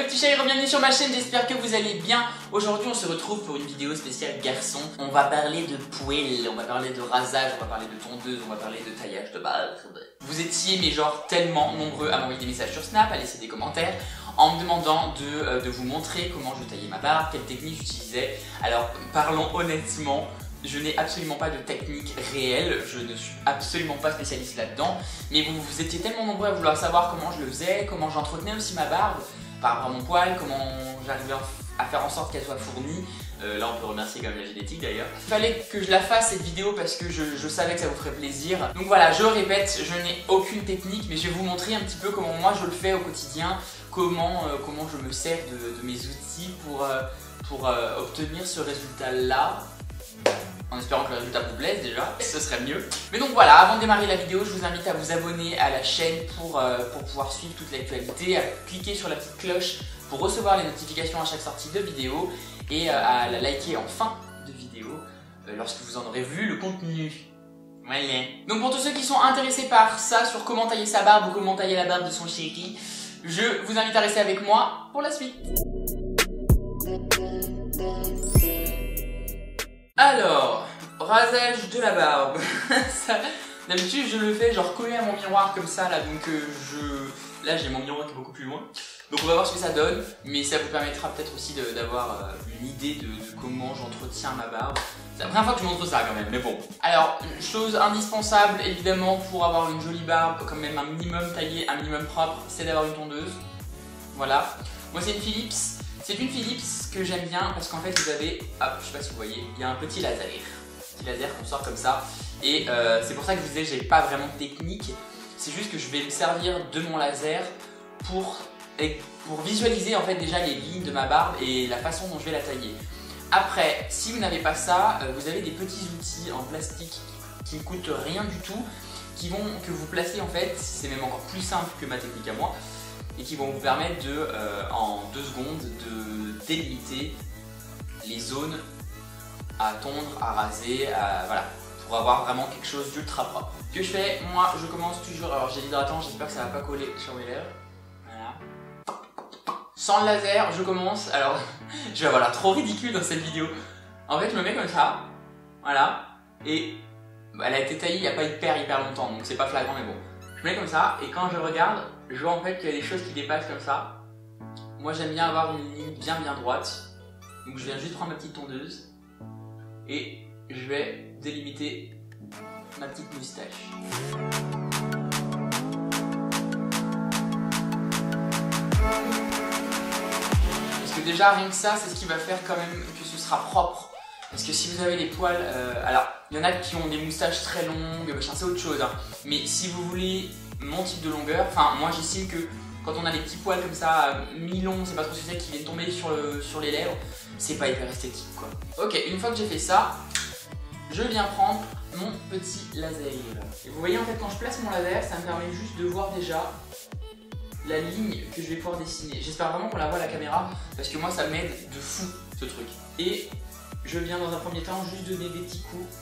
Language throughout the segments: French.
mes petits chéris, bienvenue sur ma chaîne, j'espère que vous allez bien. Aujourd'hui on se retrouve pour une vidéo spéciale garçon. On va parler de poêle, on va parler de rasage, on va parler de tondeuse, on va parler de taillage de barbe. Vous étiez mais genre tellement nombreux à m'envoyer des messages sur Snap, à laisser des commentaires en me demandant de vous montrer comment je taillais ma barbe, quelle technique j'utilisais. Alors parlons honnêtement, je n'ai absolument pas de technique réelle, je ne suis absolument pas spécialiste là-dedans, mais vous étiez tellement nombreux à vouloir savoir comment je le faisais, comment j'entretenais aussi ma barbe par rapport à mon poil, comment j'arrivais à faire en sorte qu'elle soit fournie. Là on peut remercier quand même la génétique d'ailleurs. Il fallait que je la fasse cette vidéo parce que je savais que ça vous ferait plaisir. Donc voilà, je répète, je n'ai aucune technique, mais je vais vous montrer un petit peu comment moi je le fais au quotidien, comment je me sers de mes outils pour obtenir ce résultat-là. En espérant que le résultat vous plaise déjà, ce serait mieux. Mais donc voilà, avant de démarrer la vidéo, je vous invite à vous abonner à la chaîne pour pouvoir suivre toute l'actualité, à cliquer sur la petite cloche pour recevoir les notifications à chaque sortie de vidéo et à la liker en fin de vidéo lorsque vous en aurez vu le contenu. Voilà. Donc pour tous ceux qui sont intéressés par ça, sur comment tailler sa barbe ou comment tailler la barbe de son chéri, je vous invite à rester avec moi pour la suite. Alors, rasage de la barbe. D'habitude je le fais genre collé à mon miroir comme ça là, donc là j'ai mon miroir qui est beaucoup plus loin. Donc on va voir ce que ça donne, mais ça vous permettra peut-être aussi d'avoir une idée de comment j'entretiens ma barbe. C'est la première fois que je montre ça quand même, mais bon. Alors, chose indispensable évidemment pour avoir une jolie barbe, quand même un minimum taillée, un minimum propre, c'est d'avoir une tondeuse. Voilà. Moi c'est une Philips. C'est une Philips que j'aime bien parce qu'en fait vous avez, je sais pas si vous voyez, il y a un petit laser qu'on sort comme ça et c'est pour ça que je vous disais j'ai pas vraiment de technique, c'est juste que je vais me servir de mon laser pour visualiser en fait déjà les lignes de ma barbe et la façon dont je vais la tailler. Après, si vous n'avez pas ça, vous avez des petits outils en plastique qui ne coûtent rien du tout, que vous placez en fait, c'est même encore plus simple que ma technique à moi, et qui vont vous permettre en 2 secondes de délimiter les zones à tondre, à raser, voilà, pour avoir vraiment quelque chose d'ultra propre. Ce que je fais, moi je commence toujours, alors j'ai l'hydratant, j'espère que ça va pas coller sur mes lèvres, voilà. Sans le laser, je commence, alors je vais avoir l'air trop ridicule dans cette vidéo. En fait je me mets comme ça, voilà, et elle a été taillée il n'y a pas hyper longtemps, donc c'est pas flagrant mais bon. Je mets comme ça, et quand je regarde, je vois en fait qu'il y a des choses qui dépassent comme ça. Moi j'aime bien avoir une ligne bien droite. Donc je viens juste prendre ma petite tondeuse et je vais délimiter ma petite moustache. Parce que déjà rien que ça, c'est ce qui va faire quand même que ce sera propre. Parce que si vous avez les poils, alors il y en a qui ont des moustaches très longues, c'est autre chose, hein. Mais si vous voulez mon type de longueur, enfin moi j'estime que quand on a des petits poils comme ça, mi-longs, c'est pas trop ce que c'est, qui viennent tomber sur les lèvres, c'est pas hyper esthétique quoi. Ok, une fois que j'ai fait ça, je viens prendre mon petit laser. Et vous voyez en fait quand je place mon laser, ça me permet juste de voir déjà la ligne que je vais pouvoir dessiner. J'espère vraiment qu'on la voit à la caméra, parce que moi ça m'aide de fou ce truc. Et je viens dans un premier temps juste donner des petits coups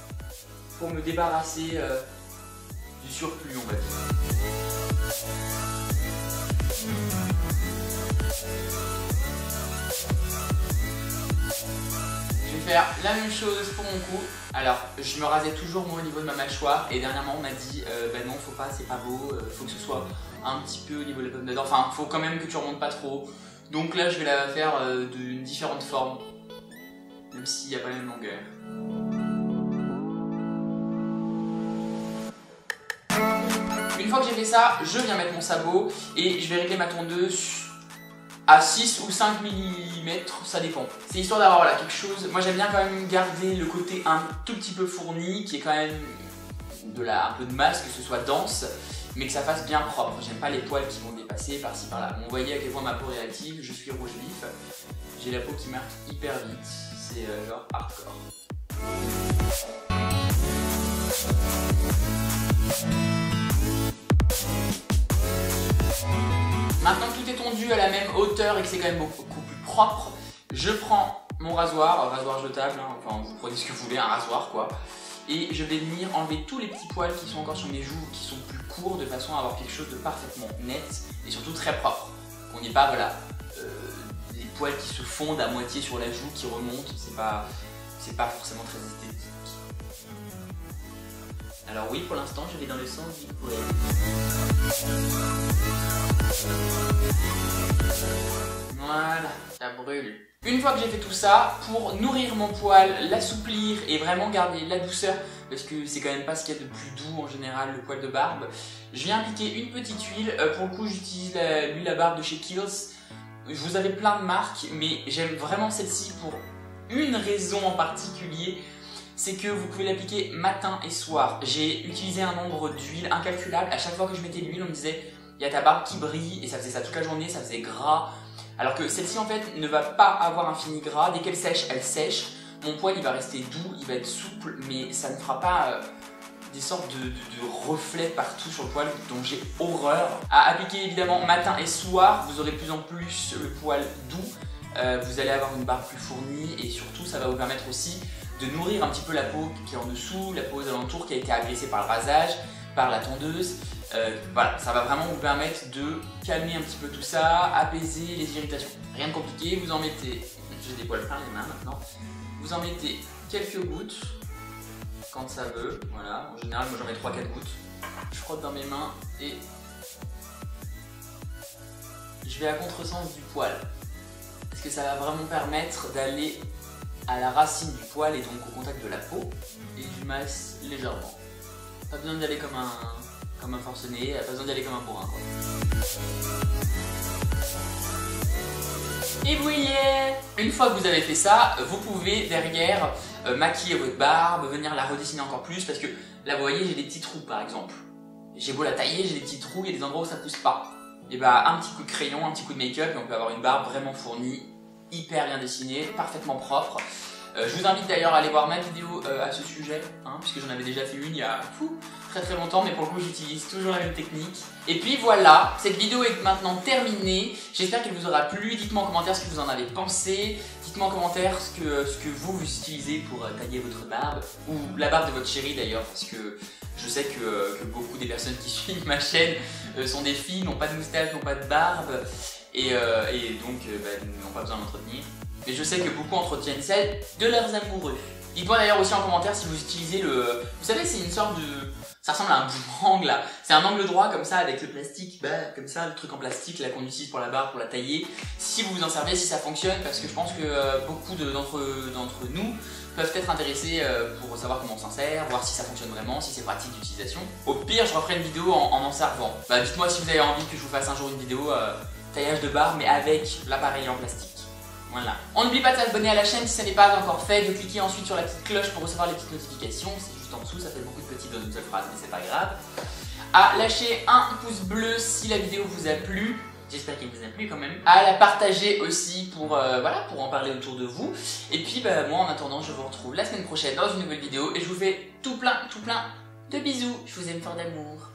pour me débarrasser du surplus on va dire. Je vais faire la même chose pour mon cou. Alors je me rasais toujours moi au niveau de ma mâchoire et dernièrement on m'a dit ben non faut pas, c'est pas beau, faut que ce soit un petit peu au niveau de la pomme d'ador, enfin faut quand même que tu remontes pas trop. Donc là je vais la faire d'une différente forme, même s'il n'y a pas la même longueur. Une fois que j'ai fait ça, je viens mettre mon sabot et je vais régler ma tondeuse à 6 ou 5 mm, ça dépend. C'est histoire d'avoir voilà, quelque chose. Moi j'aime bien quand même garder le côté un tout petit peu fourni, qui est quand même un peu de masse, que ce soit dense, mais que ça fasse bien propre. J'aime pas les poils qui vont dépasser par-ci par-là. Vous voyez à quel point ma peau est réactive, je suis rouge vif, j'ai la peau qui marque hyper vite, c'est genre hardcore. Maintenant que tout est tondu à la même hauteur et que c'est quand même beaucoup plus propre, je prends mon rasoir, rasoir jetable, hein, enfin vous prenez ce que vous voulez, un rasoir quoi, et je vais venir enlever tous les petits poils qui sont encore sur mes joues, qui sont plus courts, de façon à avoir quelque chose de parfaitement net et surtout très propre. Qu'on n'ait pas voilà, poils qui se fondent à moitié sur la joue, qui remontent, c'est pas forcément très esthétique. Alors oui, pour l'instant, je vais dans le sens du poil. Voilà, ça brûle. Une fois que j'ai fait tout ça, pour nourrir mon poil, l'assouplir et vraiment garder la douceur, parce que c'est quand même pas ce qu'il y a de plus doux en général, le poil de barbe, je viens appliquer une petite huile. Pour le coup, j'utilise l'huile à barbe de chez Kiehl's. Vous avez plein de marques, mais j'aime vraiment celle-ci pour une raison en particulier. C'est que vous pouvez l'appliquer matin et soir. J'ai utilisé un nombre d'huiles incalculable. À chaque fois que je mettais l'huile, on me disait il y a ta barbe qui brille, et ça faisait ça toute la journée, ça faisait gras. Alors que celle-ci en fait ne va pas avoir un fini gras. Dès qu'elle sèche, elle sèche. Mon poil il va rester doux, il va être souple, mais ça ne fera pas des sortes de reflets partout sur le poil dont j'ai horreur. À appliquer évidemment matin et soir, vous aurez de plus en plus le poil doux. Vous allez avoir une barbe plus fournie et surtout ça va vous permettre aussi de nourrir un petit peu la peau qui est en dessous, la peau aux alentours qui a été agressée par le rasage, par la tondeuse. Voilà, ça va vraiment vous permettre de calmer un petit peu tout ça, apaiser les irritations. Rien de compliqué, vous en mettez, j'ai des poils plein les mains maintenant, vous en mettez quelques gouttes quand ça veut, voilà, en général moi j'en mets 3-4 gouttes. Je frotte dans mes mains et je vais à contresens du poil. Parce que ça va vraiment permettre d'aller à la racine du poil et donc au contact de la peau, et je masse légèrement. Pas besoin d'y aller comme un forcené, pas besoin d'y aller comme un bourrin quoi. Et bouillez. Une fois que vous avez fait ça, vous pouvez derrière maquiller votre barbe, venir la redessiner encore plus, parce que là vous voyez j'ai des petits trous par exemple. J'ai beau la tailler, j'ai des petits trous, il y a des endroits où ça pousse pas. Et bah un petit coup de crayon, un petit coup de make-up et on peut avoir une barbe vraiment fournie, hyper bien dessinée, parfaitement propre. Je vous invite d'ailleurs à aller voir ma vidéo à ce sujet, hein, puisque j'en avais déjà fait une il y a très longtemps, mais pour le coup j'utilise toujours la même technique. Et puis voilà, cette vidéo est maintenant terminée. J'espère qu'elle vous aura plu. Dites-moi en commentaire ce que vous en avez pensé. Dites-moi en commentaire ce que vous utilisez pour tailler votre barbe, ou la barbe de votre chérie d'ailleurs, parce que je sais que beaucoup des personnes qui suivent ma chaîne sont des filles, n'ont pas de moustache, n'ont pas de barbe, et donc n'ont pas besoin d'entretenir. Mais je sais que beaucoup entretiennent celle de leurs amoureux. Dites-moi d'ailleurs aussi en commentaire si vous utilisez le... Vous savez, c'est une sorte de... Ça ressemble à un boomerang là. C'est un angle droit comme ça avec le plastique, comme ça, le truc en plastique là qu'on utilise pour la barbe, pour la tailler. Si vous vous en servez, si ça fonctionne, parce que je pense que beaucoup d'entre nous peuvent être intéressés pour savoir comment on s'en sert, voir si ça fonctionne vraiment, si c'est pratique d'utilisation. Au pire, je referai une vidéo en servant. Dites-moi si vous avez envie que je vous fasse un jour une vidéo taillage de barbe, mais avec l'appareil en plastique. Voilà. On n'oublie pas de s'abonner à la chaîne si ce n'est pas encore fait, de cliquer ensuite sur la petite cloche pour recevoir les petites notifications. C'est juste en dessous, ça fait beaucoup de petits dans une seule phrase, mais c'est pas grave. À lâcher un pouce bleu si la vidéo vous a plu. J'espère qu'elle vous a plu quand même. À la partager aussi pour en parler autour de vous. Et puis moi en attendant, je vous retrouve la semaine prochaine dans une nouvelle vidéo et je vous fais tout plein de bisous. Je vous aime fort d'amour.